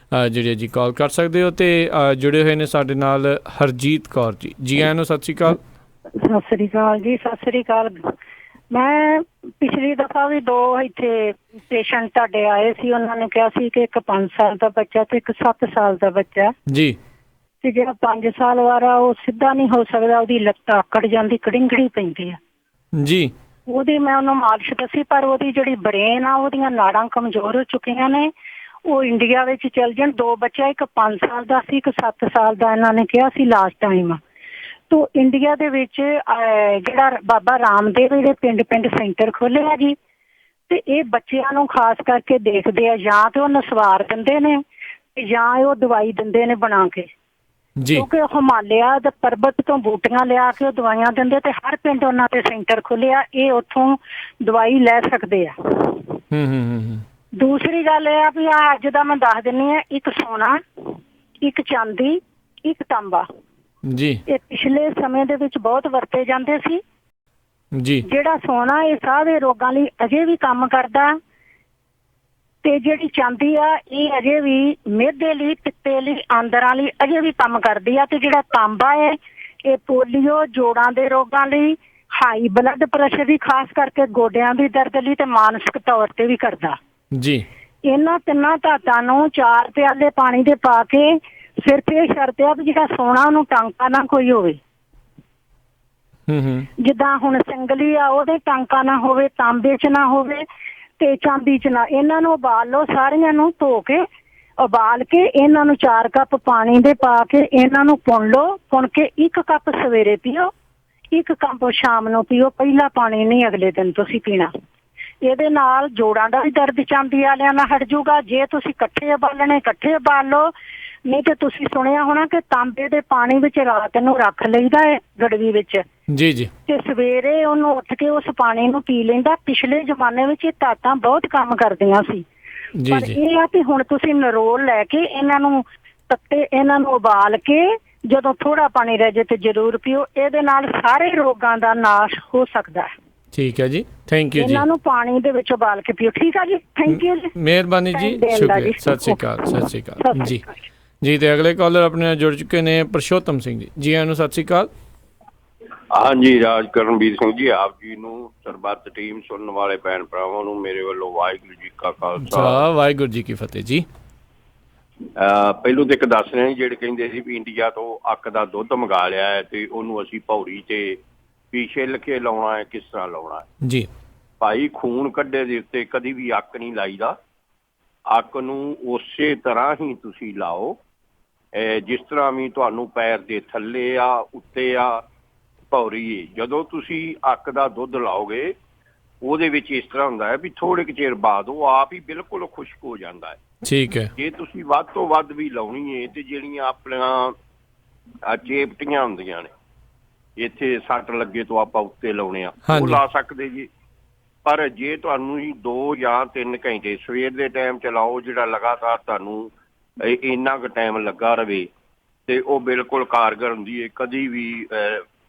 ਜਿਹੜੇ ਜੀ ਕਾਲ ਕਰ ਸਕਦੇ ਹੋ। ਤੇ ਜੁੜੇ ਹੋਏ ਨੇ ਸਾਡੇ ਨਾਲ ਹਰਜੀਤ ਕੌਰ ਜੀ ਆਇਆਂ ਨੂੰ। ਸਤਿ ਸ਼੍ਰੀ ਅਕਾਲ। ਸਤਿ ਸ੍ਰੀ ਅਕਾਲ ਜੀ। ਸਤਿ ਸ੍ਰੀ ਅਕਾਲ। ਮੈਂ ਪਿਛਲੀ ਦਫਾ ਵੀ 2 ਇੱਥੇ ਪੇਸ਼ੈਂਟ ਤੁਹਾਡੇ ਆਏ ਸੀ, ਉਹਨਾਂ ਨੇ ਕਿਹਾ ਸੀ ਕਿ ਇੱਕ 5 ਸਾਲ ਦਾ ਬੱਚਾ ਤੇ ਇੱਕ 7 ਸਾਲ ਦਾ ਬੱਚਾ ਜੀ। ਤੇ ਜਿਹੜਾ 5 ਸਾਲ ਵਾਲਾ ਉਹ ਸਿੱਧਾ ਨਹੀਂ ਹੋ ਸਕਦਾ, ਉਹਦੀ ਲੱਤ ਆਕੜ ਜਾਂਦੀ, ਕੜਿੰਗੜੀ ਪੈਂਦੀ ਆ ਜੀ। ਉਹਦੀ ਮੈਂ ਉਹਨੂੰ ਮਾਲਿਸ਼ ਦੱਸੀ, ਪਰ ਉਹਦੀ ਜਿਹੜੀ ਬਰੇਨ ਆ, ਉਹਦੀਆਂ ਨਾੜਾਂ ਕਮਜ਼ੋਰ ਹੋ ਚੁੱਕੀਆਂ ਨੇ। ਉਹ ਇੰਡੀਆ ਵਿੱਚ ਚਲ ਜਾਣ। 2 ਬੱਚੇ, ਇੱਕ 5 ਸਾਲ ਦਾ ਸੀ, ਇੱਕ 7 ਸਾਲ ਦਾ, ਇਹਨਾਂ ਨੇ ਕਿਹਾ ਸੀ ਲਾਸਟ ਟਾਈਮ। ਤੋ ਇੰਡੀਆ ਦੇ ਵਿੱਚ ਜਿਹੜਾ ਬਾਬਾ ਰਾਮਦੇਵ ਜਿਹੜੇ ਪਿੰਡ ਸੈਂਟਰ ਖੋਲ੍ਹੇ ਆ ਜੀ, ਤੇ ਇਹ ਬੱਚਿਆਂ ਨੂੰ ਖਾਸ ਕਰਕੇ ਦੇਖਦੇ ਆ, ਜਾਂ ਤੇ ਉਹ ਨਸਵਾਰ ਦਿੰਦੇ ਨੇ ਜਾਂ ਉਹ ਦਵਾਈ ਦਿੰਦੇ ਨੇ ਬਣਾ ਕੇ, ਕਿਉਂਕਿ ਹਿਮਾਲਿਆ ਦੇ ਪਰਬਤ ਤੋਂ ਬੂਟੀਆਂ ਲਿਆ ਕੇ ਉਹ ਦਵਾਈਆਂ ਦਿੰਦੇ ਤੇ ਹਰ ਪਿੰਡ ਉਹਨਾਂ ਦੇ ਸੈਂਟਰ ਖੋਲ੍ਹਿਆ, ਇਹ ਉੱਥੋਂ ਦਵਾਈ ਲੈ ਸਕਦੇ ਆ। ਦੂਸਰੀ ਗੱਲ ਇਹ ਆ ਵੀ ਅੱਜ ਦਾ ਮੈਂ ਦੱਸ ਦਿੰਦੀ ਹਾਂ, ਇੱਕ ਸੋਨਾ, ਇੱਕ ਚਾਂਦੀ, ਇੱਕ ਤਾਂਬਾ ਜੀ, ਇਹ ਪਿਛਲੇ ਸਮੇਂ ਦੇ ਵਿੱਚ ਬਹੁਤ ਵਰਤੇ ਜਾਂਦੇ ਸੀ। ਜੀ ਜਿਹੜਾ ਸੋਨਾ ਇਹ ਸਾਹ ਦੇ ਰੋਗਾਂ ਲਈ ਅਜੇ ਵੀ ਕੰਮ ਕਰਦਾ, ਤੇ ਜਿਹੜੀ ਚਾਂਦੀ ਆ ਇਹ ਅਜੇ ਵੀ ਮਿਹਦੇ ਲਈ, ਪਿੱਤੇ ਲਈ, ਆਂਦਰਾਂ ਲਈ ਅਜੇ ਵੀ ਕੰਮ ਕਰਦੀ ਆ। ਤੇ ਜਿਹੜਾ ਤਾਂਬਾ ਹੈ ਇਹ ਪੋਲੀਓ, ਜੋੜਾਂ ਦੇ ਰੋਗਾਂ ਲਈ, ਹਾਈ ਬਲੱਡ ਪ੍ਰੈਸ਼ਰ ਦੀ, ਖਾਸ ਕਰਕੇ ਗੋਡਿਆਂ ਦੀ ਦਰਦ ਲਈ, ਤੇ ਮਾਨਸਿਕ ਤੌਰ ਤੇ ਵੀ ਕਰਦਾ ਜੀ। ਇਹਨਾਂ ਤਿੰਨਾਂ ਧਾਤਾਂ ਨੂੰ 4 ਪਿਆਲੇ ਪਾਣੀ ਦੇ ਪਾ ਕੇ, ਸਿਰਫ ਇਹ ਸ਼ਰਤ ਆ ਵੀ ਜਿਹੜਾ ਸੋਨਾ ਉਹਨੂੰ ਟਾਂਕਾ ਨਾ ਕੋਈ ਹੋਵੇ। ਜਿੱਦਾਂ ਹੁਣ ਸਿੰਗਲੀ ਆ ਉਹਦੇ ਟਾਂਕਾ ਨਾ ਹੋਵੇ, ਤਾਂਬੇ 'ਚ ਨਾ ਹੋਵੇ ਤੇ ਚਾਂਦੀ 'ਚ ਨਾ। ਇਹਨਾਂ ਨੂੰ ਉਬਾਲ ਲਓ, ਸਾਰੀਆਂ ਨੂੰ ਧੋ ਕੇ ਉਬਾਲ ਕੇ ਇਹਨਾਂ ਨੂੰ 4 ਕੱਪ ਪਾਣੀ ਦੇ ਪਾ ਕੇ ਇਹਨਾਂ ਨੂੰ ਪੁਣ ਲਓ। ਪੁਣ ਕੇ 1 ਕੱਪ ਸਵੇਰੇ ਪੀਓ, 1 ਕੱਪ ਸ਼ਾਮ ਨੂੰ ਪੀਓ। ਪਹਿਲਾ ਪਾਣੀ ਨਹੀਂ ਅਗਲੇ ਦਿਨ ਤੁਸੀਂ ਪੀਣਾ। ਇਹਦੇ ਨਾਲ ਜੋੜਾਂ ਦਾ ਵੀ ਦਰਦ ਚਾਂਦੀ ਵਾਲਿਆਂ ਨਾਲ ਹਟ ਜਾਊਗਾ। ਜੇ ਤੁਸੀਂ ਇਕੱਠੇ ਉਬਾਲਣੇ, ਇਕੱਠੇ ਉਬਾਲ ਲਓ। ਨਹੀਂ ਤੇ ਤੁਸੀਂ ਸੁਣਿਆ ਹੋਣਾ ਕਿ ਤਾਂਬੇ ਦੇ ਪਾਣੀ ਵਿੱਚ ਰਾਤ ਨੂੰ ਰੱਖ ਲਈਦਾ ਹੈ ਗੜਵੀ ਵਿੱਚ, ਜੀ ਜੀ, ਤੇ ਸਵੇਰੇ ਉਹਨੂੰ ਉੱਠ ਕੇ ਉਸ ਪਾਣੀ ਨੂੰ ਪੀ ਲੈਂਦਾ। ਪਿਛਲੇ ਜ਼ਮਾਨੇ ਵਿੱਚ ਇਹ ਧਾਤਾਂ ਬਹੁਤ ਕੰਮ ਕਰਦੀਆਂ ਸੀ, ਪਰ ਇਹ ਆ ਕਿ ਹੁਣ ਤੁਸੀਂ ਨਰੋਲ ਲੈ ਕੇ ਇਹਨਾਂ ਨੂੰ ਤੱਤੇ, ਇਹਨਾਂ ਨੂੰ ਉਬਾਲ ਕੇ ਜਦੋਂ ਥੋੜਾ ਪਾਣੀ ਰਹਿ ਜੇ ਤੇ ਜ਼ਰੂਰ ਪੀਓ। ਇਹਦੇ ਨਾਲ ਸਾਰੇ ਰੋਗਾਂ ਦਾ ਨਾਸ਼ ਹੋ ਸਕਦਾ ਹੈ। ਠੀਕ ਹੈ ਜੀ, ਥੈਂਕ ਯੂ ਜੀ। ਇਹਨਾਂ ਨੂੰ ਪਾਣੀ ਦੇ ਵਿੱਚ ਉਬਾਲ ਕੇ ਪੀਓ। ਠੀਕ ਆ ਜੀ, ਥੈਂਕ ਯੂ ਜੀ, ਮਿਹਰਬਾਨੀ ਜੀ, ਸ਼ੁਕਰੀਆ। ਸਤਿ ਸ਼੍ਰੀ ਅਕਾਲ, ਸਤਿ ਸ਼੍ਰੀ ਅਕਾਲ ਜੀ। ਜੀ ਤੇ ਅਗਲੇ ਕਾਲਰ ਆਪਣੇ ਨਾਲ ਜੁੜ ਚੁੱਕੇ ਨੇ ਪੁਰਸ਼ੋਤਮ ਸਿੰਘ ਜੀ। ਜੀ ਆਇਆਂ ਨੂੰ, ਸਤਿ ਸ਼੍ਰੀ ਅਕਾਲ। ਹਾਂਜੀ, ਰਾਜ ਕਰਨਵੀਰ ਸਿੰਘ ਜੀ, ਆਪ ਜੀ ਨੂੰ, ਸਰਬੱਤ ਟੀਮ, ਸੁਣਨ ਵਾਲੇ ਭੈਣ ਭਰਾਵਾਂ ਨੂੰ ਮੇਰੇ ਵੱਲੋਂ ਵਾਹਿਗੁਰੂ ਜੀ ਕਾ ਖਾਲਸਾ, ਵਾਹਿਗੁਰੂ ਜੀ ਕੀ ਫਤਿਹ ਜੀ। ਪਹਿਲੋਂ ਤਾਂ ਇੱਕ ਦੱਸ ਰਹੇ ਜਿਹੜੇ ਕਹਿੰਦੇ ਸੀ ਵੀ ਇੰਡੀਆ ਤੋਂ ਅੱਕ ਦਾ ਦੁੱਧ ਮੰਗਾ ਲਿਆ ਹੈ ਤੇ ਉਹਨੂੰ ਅਸੀਂ ਭੌਰੀ ਤੇ ਵੀ ਛਿੱਲ ਕੇ ਲਾਉਣਾ ਹੈ, ਕਿਸ ਤਰ੍ਹਾਂ ਲਾਉਣਾ ਹੈ ਜੀ। ਭਾਈ, ਖੂਨ ਕੱਢੇ ਦੇ ਉੱਤੇ ਕਦੀ ਵੀ ਅੱਕ ਨਹੀਂ ਲਾਈਦਾ। ਅੱਕ ਨੂੰ ਉਸੇ ਤਰ੍ਹਾਂ ਹੀ ਤੁਸੀਂ ਲਾਓ ਜਿਸ ਤਰ੍ਹਾਂ ਵੀ ਤੁਹਾਨੂੰ ਪੈਰ ਦੇ ਥੱਲੇ ਆ, ਉੱਤੇ ਆ, ਭੌਰੀ। ਜਦੋਂ ਤੁਸੀਂ ਅੱਕ ਦਾ ਦੁੱਧ ਲਾਓਗੇ ਉਹਦੇ ਵਿੱਚ ਇਸ ਤਰ੍ਹਾਂ ਹੁੰਦਾ ਹੈ ਵੀ ਥੋੜੇ ਕੁ ਚਿਰ ਬਾਅਦ ਉਹ ਆਪ ਹੀ ਬਿਲਕੁਲ ਖੁਸ਼ਕ ਹੋ ਜਾਂਦਾ ਹੈ। ਠੀਕ ਹੈ। ਜੇ ਤੁਸੀਂ ਵੱਧ ਤੋਂ ਵੱਧ ਵੀ ਲਾਉਣੀ ਹੈ ਤੇ ਜਿਹੜੀਆਂ ਆਪਣੀਆਂ ਚੇਪਟੀਆਂ ਹੁੰਦੀਆਂ ਨੇ, ਇੱਥੇ ਸੱਟ ਲੱਗੇ ਤੋਂ ਆਪਾਂ ਉੱਤੇ ਲਾਉਣੇ ਆ, ਉਹ ਲਾ ਸਕਦੇ ਜੀ। ਪਰ ਜੇ ਤੁਹਾਨੂੰ 2 ਜਾਂ 3 ਘੰਟੇ ਸਵੇਰ ਦੇ ਟਾਈਮ ਚਲਾਓ, ਜਿਹੜਾ ਲਗਾਤਾਰ ਤੁਹਾਨੂੰ ਇੰਨਾ ਕੁ ਟਾਈਮ ਲੱਗਾ ਰਵੇ, ਤੇ ਉਹ ਬਿਲਕੁਲ ਕਾਰਗਰ ਹੁੰਦੀ ਹੈ। ਕਦੀ ਵੀ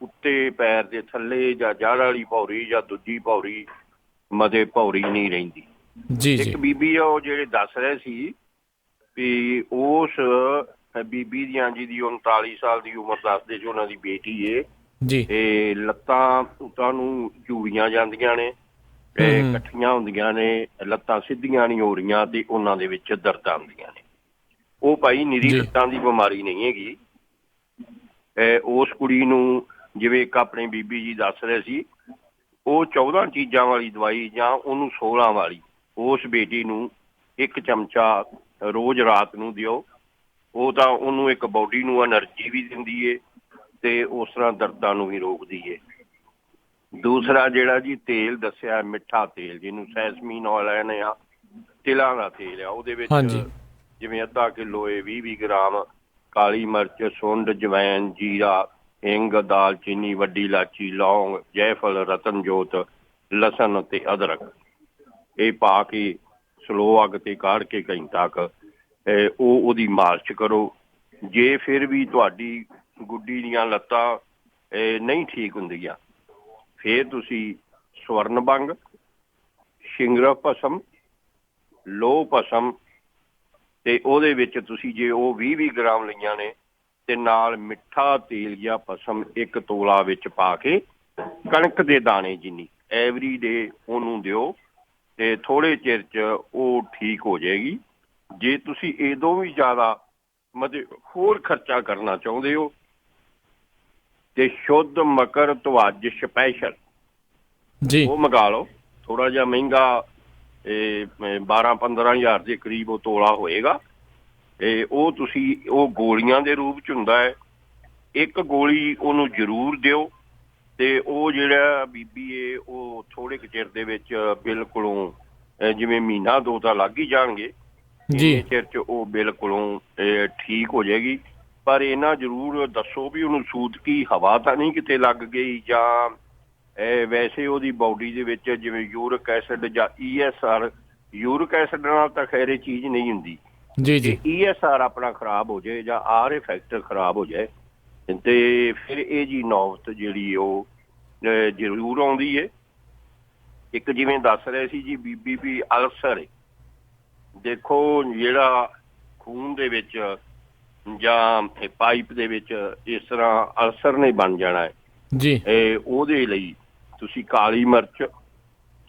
ਉੱਤੇ ਪੈਰ ਦੇ ਥੱਲੇ ਜਾਂ ਜੜ੍ਹ ਵਾਲੀ ਭੌਰੀ ਜਾਂ ਦੂਜੀ ਭੌਰੀ ਮਦੇ ਭੌਰੀ ਨਹੀਂ ਰਹਿੰਦੀ ਜੀ। ਇੱਕ ਬੀਬੀ ਆ ਉਹ ਜਿਹੜੇ ਦੱਸ ਰਹੇ ਸੀ ਵੀ ਉਸ ਬੀਬੀ ਦੀਆਂ ਜਿਹਦੀ 39 ਸਾਲ ਦੀ ਉਮਰ ਦੱਸਦੇ ਸੀ, ਉਹਨਾਂ ਦੀ ਬੇਟੀ ਏ ਜੀ, ਤੇ ਲੱਤਾਂ ਉਤਾਂ ਨੂੰ ਝੂੜੀਆਂ ਜਾਂਦੀਆਂ ਨੇ, ਇਕੱਠੀਆਂ ਹੁੰਦੀਆਂ ਨੇ, ਲੱਤਾਂ ਸਿੱਧੀਆਂ ਨਹੀਂ ਹੋ ਰਹੀਆਂ ਤੇ ਉਹਨਾਂ ਦੇ ਵਿੱਚ ਦਰਦਾਂ ਹੁੰਦੀਆਂ ਨੇ। ਉਹ ਭਾਈ ਨਿਰੀ ਲੱਤਾਂ ਦੀ ਬਿਮਾਰੀ ਨਹੀਂ ਹੈਗੀ। ਉਸ ਕੁੜੀ ਨੂੰ, ਜਿਵੇਂ ਇੱਕ ਆਪਣੇ ਬੀਬੀ ਜੀ ਦੱਸ ਰਹੇ ਸੀ, ਉਹ 14 ਚੀਜ਼ਾਂ ਵਾਲੀ ਦਵਾਈ ਜਾਂ ਉਹਨੂੰ 16 ਵਾਲੀ, ਉਸ ਬੇਟੀ ਨੂੰ 1 ਚਮਚਾ ਰੋਜ਼ ਰਾਤ ਨੂੰ ਦਿਓ। ਉਹ ਤਾਂ ਉਹਨੂੰ ਇੱਕ ਬੋਡੀ ਨੂੰ ਐਨਰਜੀ ਵੀ ਦਿੰਦੀ ਏ ਤੇ ਉਸ ਤਰ੍ਹਾਂ ਦਰਦਾਂ ਨੂੰ ਵੀ ਰੋਕਦੀ ਏ। ਦੂਸਰਾ ਜਿਹੜਾ ਜੀ ਤੇਲ ਦੱਸਿਆ, ਮਿੱਠਾ ਤੇਲ, ਜਿਹਨੂੰ ਸੈਸਮੀਨ ਆਇਲ ਕਹਿੰਦੇ ਆ, ਤਿਲਾਂ ਦਾ ਤੇਲ ਆ, ਉਹਦੇ ਵਿੱਚ ਜਿਵੇਂ ਅੱਧਾ ਕਿਲੋ 20-20 ਗ੍ਰਾਮ ਕਾਲੀ ਮਿਰਚ, ਸੁੰਡ, ਜਵੈਨ, ਜੀਰਾ, ਹਿੰਗ, ਦਾਲਚੀਨੀ, ਵੱਡੀ ਇਲਾਚੀ, ਲੌਂਗ, ਜੈਫਲ, ਰਤਨਜੋਤ, ਲਸਣ ਤੇ ਅਦਰਕ, ਇਹ ਪਾ ਕੇ ਸਲੋ ਅੱਗ ਤੇ ਕਾੜ ਕੇ ਘੰਟਾ ਕੁ ਉਹਦੀ ਮਾਲਿਸ਼ ਕਰੋ। ਜੇ ਫਿਰ ਵੀ ਤੁਹਾਡੀ ਗੁੱਡੀ ਦੀਆਂ ਲੱਤਾਂ ਨਹੀਂ ਠੀਕ ਹੁੰਦੀਆਂ, ਫਿਰ ਤੁਸੀਂ ਸਵਰਨ ਭੰਗ, ਸ਼ਿੰਗਰਾ ਭਸਮ, ਲੋਹ ਭਸਮ, ਤੇ ਉਹਦੇ ਵਿੱਚ ਤੁਸੀਂ ਜੇ ਉਹ 20-20 ਗ੍ਰਾਮ ਲਈਆਂ ਨੇ ਤੇ ਨਾਲ ਮਿੱਠਾ ਤੇਲ ਜਾਂ ਭਸਮ 1 ਤੋਲਾ ਵਿੱਚ ਪਾ ਕੇ ਕਣਕ ਦੇ ਦਾਣੇ ਜਿੰਨੀ ਐਵਰੀ ਡੇ ਉਹਨੂੰ ਦਿਓ ਤੇ ਥੋੜੇ ਚਿਰ 'ਚ ਉਹ ਠੀਕ ਹੋ ਜਾਏਗੀ। ਜੇ ਤੁਸੀਂ ਇਹਦੋਂ ਵੀ ਜ਼ਿਆਦਾ ਮਤਲਬ ਹੋਰ ਖਰਚਾ ਕਰਨਾ ਚਾਹੁੰਦੇ ਹੋ ਤੇ ਸ਼ੁੱਧ ਮਕਰ ਧਵਜ ਸਪੈਸ਼ਲ ਜੀ ਉਹ ਮੰਗਾ ਲਓ। ਥੋੜਾ ਜਿਹਾ ਮਹਿੰਗਾ, 12-15 ਹਜ਼ਾਰ ਦੇ ਕਰੀਬ ਉਹ ਤੋਲਾ ਹੋਏਗਾ। ਤੇ ਉਹ ਤੁਸੀਂ, ਉਹ ਗੋਲੀਆਂ ਦੇ ਰੂਪ 'ਚ ਹੁੰਦਾ ਹੈ। 1 ਗੋਲੀ ਉਹਨੂੰ ਜ਼ਰੂਰ ਦਿਓ ਤੇ ਉਹ ਜਿਹੜਾ ਬੀਬੀ ਏ ਉਹ ਥੋੜੇ ਕੁ ਚਿਰ ਦੇ ਵਿੱਚ ਬਿਲਕੁਲੋਂ, ਜਿਵੇਂ ਮਹੀਨਾ 2 ਤਾਂ ਲੱਗ ਹੀ ਜਾਣਗੇ, ਇੰਨੇ ਚਿਰ 'ਚ ਉਹ ਬਿਲਕੁਲੋਂ ਠੀਕ ਹੋ ਜਾਏਗੀ। ਪਰ ਇਹਨਾਂ ਜ਼ਰੂਰ ਦੱਸੋ ਵੀ ਉਹਨੂੰ ਸੂਤਕੀ ਹਵਾ ਤਾਂ ਨਹੀਂ ਕਿਤੇ ਲੱਗ ਗਈ, ਜਾਂ ਵੈਸੇ ਉਹਦੀ ਬਾਡੀ ਦੇ ਵਿੱਚ ਜਿਵੇਂ ਯੂਰਿਕ ਐਸਿਡ ਜਾਂ ESR, ਯੂਰਿਕ ਐਸਿਡ ਨਾਲ ਤਾਂ ਖੈਰ ਇਹ ਚੀਜ਼ ਨਹੀਂ ਹੁੰਦੀ ਜੀ। ESR ਆਪਣਾ ਖਰਾਬ ਹੋ ਜਾਏ ਜਾਂ RA ਫੈਕਟਰ ਖਰਾਬ ਹੋ ਜਾਏ ਤੇ ਫਿਰ ਇਹ ਜੀ ਨੌਬਤ ਜਿਹੜੀ ਉਹ ਜ਼ਰੂਰ ਆਉਂਦੀ ਹੈ। ਇੱਕ ਜਿਵੇਂ ਦੱਸ ਰਹੇ ਸੀ ਜੀ ਬੀਬੀ ਵੀ ਅਲਸਰ, ਦੇਖੋ ਜਿਹੜਾ ਖੂਨ ਦੇ ਵਿੱਚ ਜਾਂ ਪਾਈਪ ਦੇ ਵਿੱਚ ਇਸ ਤਰ੍ਹਾਂ ਅਲਸਰ ਨੇ ਬਣ ਜਾਣਾ ਹੈ ਜੀ, ਉਹਦੇ ਲਈ ਤੁਸੀਂ ਕਾਲੀ ਮਿਰਚ,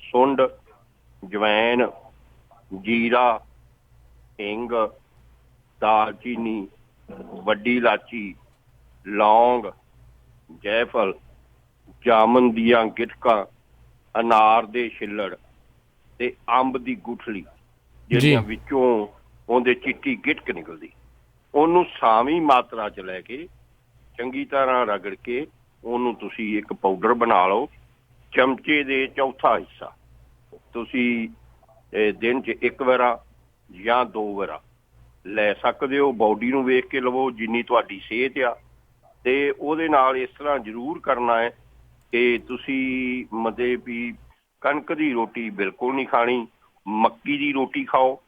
ਸੁੰਡ, ਜਵੈਣ, ਜੀਰਾ, ਹਿੰਗ, ਦਾਲਚੀਨੀ, ਵੱਡੀ ਇਲਾਚੀ, ਲੌਂਗ, ਜੈਫਲ, ਜਾਮਨ ਦੀਆਂ ਗਿਟਕਾਂ, ਅਨਾਰ ਦੇ ਛਿੱਲੜ ਤੇ ਅੰਬ ਦੀ ਗੁਠਲੀ ਜਿਹੜੀਆਂ ਵਿੱਚੋਂ ਉਹਦੇ ਚਿੱਟੀ ਗਿਟਕ ਨਿਕਲਦੀ, ਉਹਨੂੰ ਸਾਵੀਂ ਮਾਤਰਾ 'ਚ ਲੈ ਕੇ ਚੰਗੀ ਤਰ੍ਹਾਂ ਰਗੜ ਕੇ ਉਹਨੂੰ ਤੁਸੀਂ ਇੱਕ ਪਾਊਡਰ ਬਣਾ ਲਓ। ਚਮਚੇ ਦੇ ਚੌਥਾ ਹਿੱਸਾ ਤੁਸੀਂ ਦਿਨ 'ਚ ਇੱਕ ਵਾਰਾ ਜਾਂ 2 ਵਾਰਾ ਲੈ ਸਕਦੇ ਹੋ। ਬਾਡੀ ਨੂੰ ਵੇਖ ਕੇ ਲਵੋ ਜਿੰਨੀ ਤੁਹਾਡੀ ਸਿਹਤ ਆ। ਤੇ ਉਹਦੇ ਨਾਲ ਇਸ ਤਰ੍ਹਾਂ ਜ਼ਰੂਰ ਕਰਨਾ ਹੈ ਕਿ ਤੁਸੀਂ ਮਤਲਬ ਵੀ ਕਣਕ ਦੀ ਰੋਟੀ ਬਿਲਕੁਲ ਨਹੀਂ ਖਾਣੀ, ਮੱਕੀ ਦੀ ਰੋਟੀ ਖਾਓ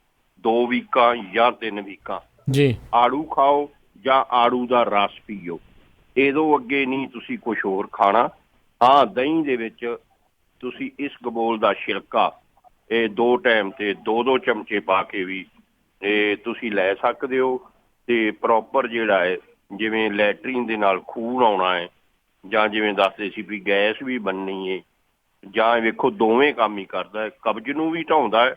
2 ਵੀਕਾਂ ਜਾਂ 3 ਵੀਕਾਂ ਜੀ, ਆੜੂ ਖਾਓ ਜਾਂ ਆੜੂ ਦਾ ਰਸ ਪੀਓ। ਇਹਦੋਂ ਅੱਗੇ ਨਹੀਂ ਤੁਸੀਂ ਕੁਛ ਹੋਰ ਖਾਣਾ। ਹਾਂ, ਦਹੀਂ ਦੇ ਵਿੱਚ ਤੁਸੀਂ ਇਸ ਗਬੋਲ ਦਾ ਛਿਲਕਾ 2 ਟਾਈਮ ਤੇ 2-2 ਚਮਚੇ ਪਾ ਕੇ ਵੀ ਤੁਸੀਂ ਲੈ ਸਕਦੇ ਹੋ। ਤੇ ਪ੍ਰੋਪਰ ਜਿਹੜਾ ਹੈ ਜਿਵੇਂ ਲੈਟਰੀਨ ਦੇ ਨਾਲ ਖੂਨ ਆਉਣਾ ਹੈ ਜਾਂ ਜਿਵੇਂ ਦੱਸਦੇ ਸੀ ਵੀ ਗੈਸ ਵੀ ਬਣਨੀ ਹੈ, ਜਾਂ ਵੇਖੋ ਦੋਵੇਂ ਕੰਮ ਹੀ ਕਰਦਾ ਹੈ। ਕਬਜ਼ ਨੂੰ ਵੀ ਢਾਉਂਦਾ ਹੈ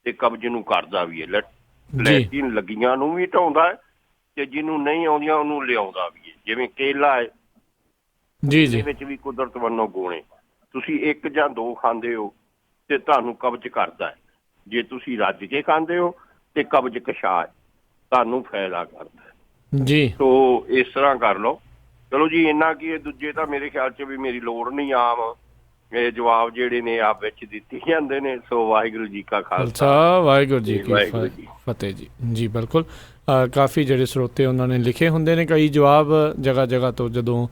ਤੇ ਕਬਜ਼ ਨੂੰ ਕਰਦਾ ਵੀ ਹੈ। ਲੈਟਰੀਨ ਲੱਗੀਆਂ ਨੂੰ ਵੀ ਢਾਉਂਦਾ ਹੈ ਤੇ ਜਿਹਨੂੰ ਨਹੀਂ ਆਉਂਦੀਆਂ ਉਹਨੂੰ ਲਿਆਉਂਦਾ ਵੀ ਹੈ। ਜਿਵੇਂ ਕੇਲਾ ਹੈ ਜੀ, ਇਹਦੇ ਵਿੱਚ ਵੀ ਕੁਦਰਤ ਵੱਲੋਂ ਗੁਣ ਹੈ। ਤੁਸੀਂ 1 ਜਾਂ 2 ਖਾਂਦੇ ਹੋ ਤੇ ਤੁਹਾਨੂੰ ਕਬਜ਼ ਕਰਦਾ ਹੈ। ਜੇ ਤੁਸੀਂ ਰੱਜ ਕੇ ਖਾਂਦੇ ਹੋ ਤੇ ਕਬਜ਼ ਕਸ਼ਾ ਹੈ, ਤੁਹਾਨੂੰ ਫਾਇਦਾ ਕਰਦਾ ਹੈ ਜੀ। ਸੋ ਇਸ ਤਰ੍ਹਾਂ ਕਰ ਲਓ। ਚਲੋ ਜੀ, ਇੰਨਾ ਕੀ ਦੂਜੇ ਤਾਂ ਮੇਰੇ ਖਿਆਲ 'ਚ ਵੀ ਮੇਰੀ ਲੋੜ ਨਹੀਂ, ਆਮ ਇਹ ਜਵਾਬ ਜਿਹੜੇ ਨੇ ਆਪ ਵਿੱਚ ਦਿੱਤੇ ਜਾਂਦੇ ਨੇ। ਸੋ ਵਾਹਿਗੁਰੂ ਜੀ ਕਾ ਖਾਲਸਾ, ਵਾਹਿਗੁਰੂ ਜੀ ਕੀ ਫਤਿਹ ਜੀ। ਜੀ ਬਿਲਕੁਲ, ਕਾਫੀ ਜਿਹੜੇ ਸਰੋਤੇ ਉਹਨਾਂ ਨੇ ਲਿਖੇ ਹੁੰਦੇ ਨੇ ਕਈ ਜਵਾਬ ਜਗ੍ਹਾ ਜਗ੍ਹਾ ਤੋਂ, ਜਦੋਂ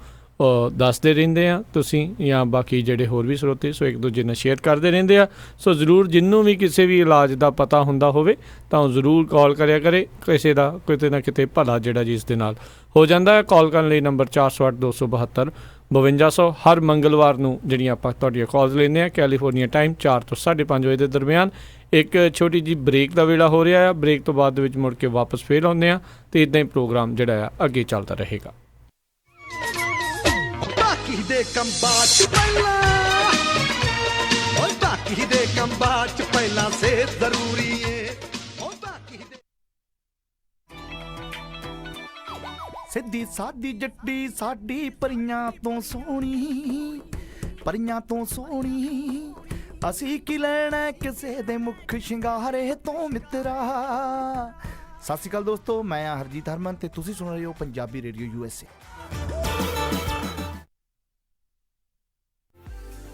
ਦੱਸਦੇ ਰਹਿੰਦੇ ਆ ਤੁਸੀਂ ਜਾਂ ਬਾਕੀ ਜਿਹੜੇ ਹੋਰ ਵੀ ਸਰੋਤੇ, ਸੋ ਇੱਕ ਦੂਜੇ ਨਾਲ ਸ਼ੇਅਰ ਕਰਦੇ ਰਹਿੰਦੇ ਆ। ਸੋ ਜ਼ਰੂਰ ਜਿਹਨੂੰ ਵੀ ਕਿਸੇ ਵੀ ਇਲਾਜ ਦਾ ਪਤਾ ਹੁੰਦਾ ਹੋਵੇ ਤਾਂ ਉਹ ਜ਼ਰੂਰ ਕਾਲ ਕਰਿਆ ਕਰੇ। ਕਿਸੇ ਦਾ ਕਿਤੇ ਨਾ ਕਿਤੇ ਭਲਾ ਜਿਹੜਾ ਜਿਸ ਦੇ ਨਾਲ ਹੋ ਜਾਂਦਾ ਹੈ। ਕਾਲ ਕਰਨ ਲਈ ਨੰਬਰ 408-272-5200। ਹਰ ਮੰਗਲਵਾਰ ਨੂੰ ਜਿਹੜੀਆਂ ਆਪਾਂ ਤੁਹਾਡੀਆਂ ਕਾਲਸ ਲੈਂਦੇ ਹਾਂ ਕੈਲੀਫੋਰਨੀਆ ਟਾਈਮ 4 ਤੋਂ 5:30 ਵਜੇ ਦੇ ਦਰਮਿਆਨ। ਇੱਕ ਛੋਟੀ ਜਿਹੀ ਬ੍ਰੇਕ ਦਾ ਵੇਲਾ ਹੋ ਰਿਹਾ ਆ। ਬ੍ਰੇਕ ਤੋਂ ਬਾਅਦ ਦੇ ਵਿੱਚ ਮੁੜ ਕੇ ਵਾਪਸ ਫੇਰ ਆਉਂਦੇ ਹਾਂ ਅਤੇ ਇੱਦਾਂ ਹੀ ਪ੍ਰੋਗਰਾਮ ਜਿਹੜਾ ਆ ਅੱਗੇ ਚੱਲਦਾ ਰਹੇਗਾ। ਦੇ ਕੰਬਾਂ 'ਚ ਪਹਿਲਾਂ, ਓਏ ਬਾਕੀ ਦੇ ਕੰਬਾਂ 'ਚ ਪਹਿਲਾਂ ਸਿਹਤ ਜ਼ਰੂਰੀ ਏ। ਓ ਬਾਕੀ ਦੇ ਸਿੱਧੀ ਸਾਦੀ ਜੱਟੀ ਸਾਡੀ ਪਰੀਆਂ ਤੋਂ ਸੋਹਣੀ, ਪਰੀਆਂ ਤੋਂ ਸੋਹਣੀ। ਅਸੀਂ ਕੀ ਲੈਣਾ ਕਿਸੇ ਦੇ ਮੁੱਖ ਸ਼ਿੰਗਾਰੇ ਤੋਂ ਮਿੱਤਰਾ। ਸਤਿ ਸ਼੍ਰੀ ਅਕਾਲ ਦੋਸਤੋ, ਮੈਂ ਹਾਂ ਹਰਜੀਤ ਹਰਮਨ ਤੇ ਤੁਸੀਂ ਸੁਣ ਰਹੇ ਹੋ ਪੰਜਾਬੀ ਰੇਡੀਓ USA।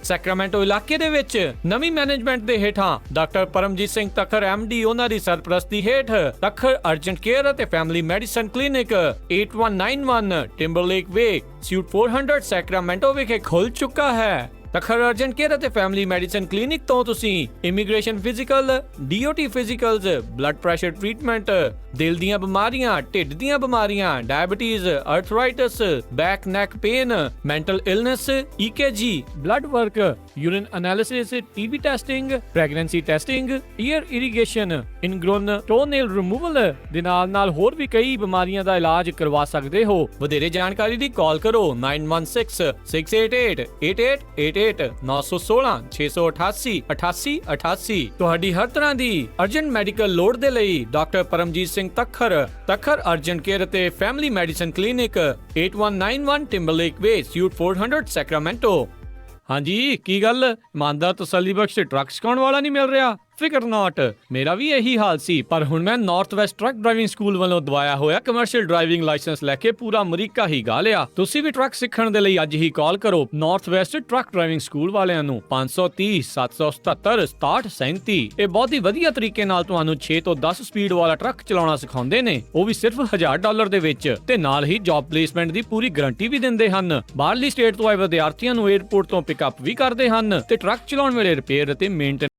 ਸੈਕਰਾਮੈਂਟੋ ਇਲਾਕੇ ਦੇ ਵਿੱਚ ਨਵੀਂ ਮੈਨੇਜਮੈਂਟ ਦੇ ਹੇਠਾਂ ਡਾਕਟਰ ਪਰਮਜੀਤ ਸਿੰਘ ਤੱਖਰ MD ਉਹਨਾਂ ਦੀ ਸਰਪ੍ਰਸਤੀ ਹੇਠ ਤੱਖਰ ਅਰਜੈਂਟ ਕੇਅਰ ਅਤੇ family medicine clinic 8191 Timberlake Way suite 400 Sacramento ਵਿਖੇ ਖੁੱਲ ਚੁੱਕਾ ਹੈ। ਤੱਖਰ ਅਰਜੈਂਟ ਕੇਅਰ ਅਤੇ ਫੈਮਿਲੀ ਮੈਡੀਸਨ ਕਲੀਨਿਕ ਤੋਂ ਤੁਸੀਂ immigration physical, DOT physicals, blood pressure treatment, ਦਿਲ ਦੀਆਂ ਬਿਮਾਰੀਆਂ, ਢਿੱਡ ਦੀਆਂ ਬਿਮਾਰੀਆਂ, diabetes, arthritis, back neck pain, mental illness, EKG, blood work, urine analysis, TB testing, pregnancy testing, ear irrigation, ਇਨਗ੍ਰੋਨ ਟੋਨੇਲ removal ਦੇ ਨਾਲ ਹੋਰ ਵੀ ਕਈ ਬਿਮਾਰੀਆਂ ਦਾ ਇਲਾਜ ਕਰਵਾ ਸਕਦੇ ਹੋ। ਵਧੇਰੇ ਜਾਣਕਾਰੀ ਲਈ ਕਾਲ ਕਰੋ 9166888888 916-688-8888। ਤੁਹਾਡੀ ਹਰ ਤਰ੍ਹਾਂ ਦੀ ਅਰਜੈਂਟ ਮੈਡੀਕਲ ਲੋੜ ਦੇ ਲਈ doctor Paramjit Singh Takhar urgent care ਅਤੇ family medicine clinic 8191 Timberlake Way suite 400 Sacramento. ਹਾਂਜੀ, ਕੀ ਗੱਲ ਇਮਾਨਦਾਰ ਤਸੱਲੀ ਬਖਸ਼ ਟਰੱਕ ਸਿਖਾਉਣ ਵਾਲਾ ਨਹੀਂ ਮਿਲ ਰਿਹਾ? ਫਿਕਰ ਨਾਟ, ਮੇਰਾ ਵੀ ਇਹੀ ਹਾਲ ਸੀ, ਪਰ ਹੁਣ ਮੈਂ north West truck driving school ਵੱਲੋਂ ਦਵਾਇਆ ਹੋਇਆ ਕਮਰਸ਼ੀਅਲ ਡਰਾਈਵਿੰਗ ਲਾਇਸੈਂਸ ਲੈ ਕੇ ਪੂਰਾ ਅਮਰੀਕਾ ਹੀ ਗਾ ਲਿਆ। ਤੁਸੀਂ ਵੀ ਟਰੱਕ ਸਿੱਖਣ ਦੇ ਲਈ ਅੱਜ ਹੀ ਕਾਲ ਕਰੋ north West truck driving school ਵਾਲਿਆਂ ਨੂੰ 530-777-6737। ਇਹ ਬਹੁਤ ਹੀ ਵਧੀਆ ਤਰੀਕੇ ਨਾਲ ਤੁਹਾਨੂੰ 6 ਤੋਂ 10 ਸਪੀਡ ਵਾਲਾ ਟਰੱਕ ਚਲਾਉਣਾ ਸਿਖਾਉਂਦੇ ਨੇ, ਉਹ ਵੀ ਸਿਰਫ $1000 ਦੇ ਵਿੱਚ, ਤੇ ਨਾਲ ਹੀ ਜੌਬ ਪਲੇਸਮੈਂਟ ਦੀ ਪੂਰੀ ਗਾਰੰਟੀ ਵੀ ਦਿੰਦੇ ਹਨ। ਬਾਹਰਲੀ ਸਟੇਟ ਤੋਂ ਆਏ ਵਿਦਿਆਰਥੀਆਂ ਨੂੰ 에ਅਰਪੋਰਟ ਤੋਂ ਪਿਕਅਪ ਵੀ ਕਰਦੇ ਹਨ ਤੇ ਟਰੱਕ ਚਲਾਉਣ ਵੇਲੇ ਰਿਪੇਅਰ ਅਤੇ ਮੇਨਟੇਨੈਂਸ